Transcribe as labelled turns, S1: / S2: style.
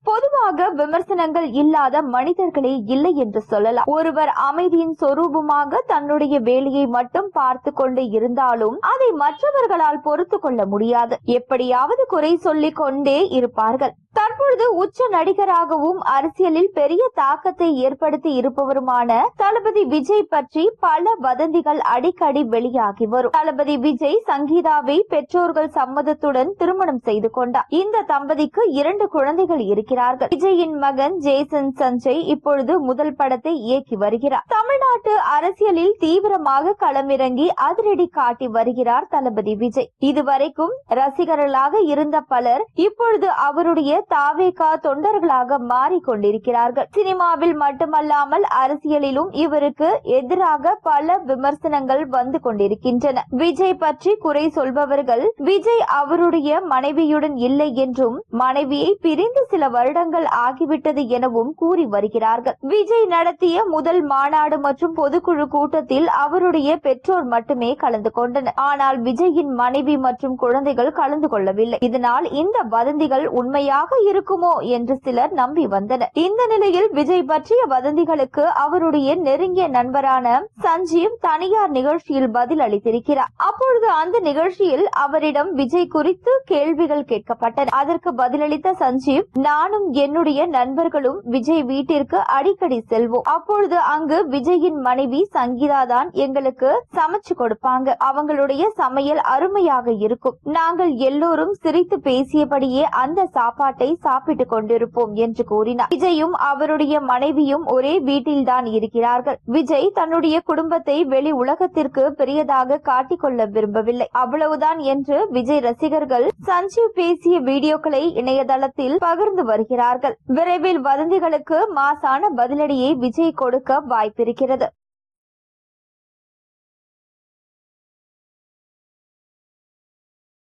S1: பொதுவாக விமர்சனங்கள் இல்லாத மனிதர்களே இல்லை என்று சொல்லலாம். ஒருவர் அமைதியின் சொரூபமாக தன்னுடைய வேலையை மட்டும் பார்த்து கொண்டு இருந்தாலும் அதை மற்றவர்களால் பொறுத்து கொள்ள முடியாது. எப்படியாவது குறை சொல்லிக் கொண்டே இருப்பார்கள். தற்பொழுது உச்ச நடிகராகவும் அரசியலில் பெரிய தாக்கத்தை ஏற்படுத்தி இருப்பவருமான தளபதி விஜய் பற்றி பல வதந்திகள் அடிக்கடி வெளியாகி வரும். தளபதி விஜய் சங்கீதாவை பெற்றோர்கள் சம்மதத்துடன் திருமணம் செய்து கொண்டார். இந்த தம்பதிக்கு 2 குழந்தைகள் இருக்கிறார்கள். விஜயின் மகன் ஜேசன் சஞ்சய் இப்பொழுது முதல் படத்தை இயக்கி வருகிறார். தமிழ்நாட்டு அரசியலில் தீவிரமாக களமிறங்கி அதிரடி காட்டி வருகிறார் தளபதி விஜய். இதுவரைக்கும் ரசிகர்களாக இருந்த பலர் இப்பொழுது அவருடைய தாவேகா தொண்டர்களாக மாறிக்கொண்டிருக்கிறார்கள். சினிமாவில் மட்டுமல்லாமல் அரசியலிலும் இவருக்கு எதிராக பல விமர்சனங்கள் வந்து கொண்டிருக்கின்றன. விஜய் பற்றி குறை சொல்பவர்கள் விஜய் அவருடைய மனைவியுடன் இல்லை என்றும் மனைவியை பிரிந்து சில வருடங்கள் ஆகிவிட்டது எனவும் கூறி வருகிறார்கள். விஜய் நடத்திய முதல் மாநாடு மற்றும் பொதுக்குழு கூட்டத்தில் அவருடைய பெற்றோர் மட்டுமே கலந்து கொண்டனர். ஆனால் விஜயின் மனைவி மற்றும் குழந்தைகள் கலந்து கொள்ளவில்லை. இதனால் இந்த வதந்திகள் உண்மையாக இருக்குமோ என்று சிலர் நம்பி வந்தனர். இந்த நிலையில் விஜய் பற்றிய வதந்திகளுக்கு அவருடைய நெருங்கிய நண்பரான சஞ்சீவ் தனியார் நிகழ்ச்சியில் பதில் அளித்திருக்கிறார். அப்பொழுது அந்த நிகழ்ச்சியில் அவரிடம் விஜய் குறித்து கேள்விகள் கேட்கப்பட்டன. அதற்கு பதிலளித்த சஞ்சீவ், நானும் என்னுடைய நண்பர்களும் விஜய் வீட்டிற்கு அடிக்கடி செல்வோம். அப்பொழுது அங்கு விஜயின் மனைவி சங்கீதா தான் எங்களுக்கு சமைச்சு கொடுப்பாங்க. அவங்களுடைய சமையல் அருமையாக இருக்கும். நாங்கள் எல்லோரும் சிரித்து பேசியபடியே அந்த சாப்பாட்டை சாப்பிட்டுக் கொண்டிருப்போம் என்று கூறினார். விஜயும் அவருடைய மனைவியும் ஒரே வீட்டில்தான் இருக்கிறார்கள். விஜய் தன்னுடைய குடும்பத்தை வெளி உலகத்திற்கு பெரியதாக காட்டிக்கொள்ள விரும்பவில்லை, அவ்வளவுதான் என்று விஜய் ரசிகர்கள் சஞ்சீவ் பேசிய வீடியோக்களை இணையதளத்தில் பகிர்ந்து வருகிறார்கள். விரைவில் வதந்திகளுக்கு மாசான பதிலடியை விஜய் கொடுக்க வாய்ப்பிருக்கிறது.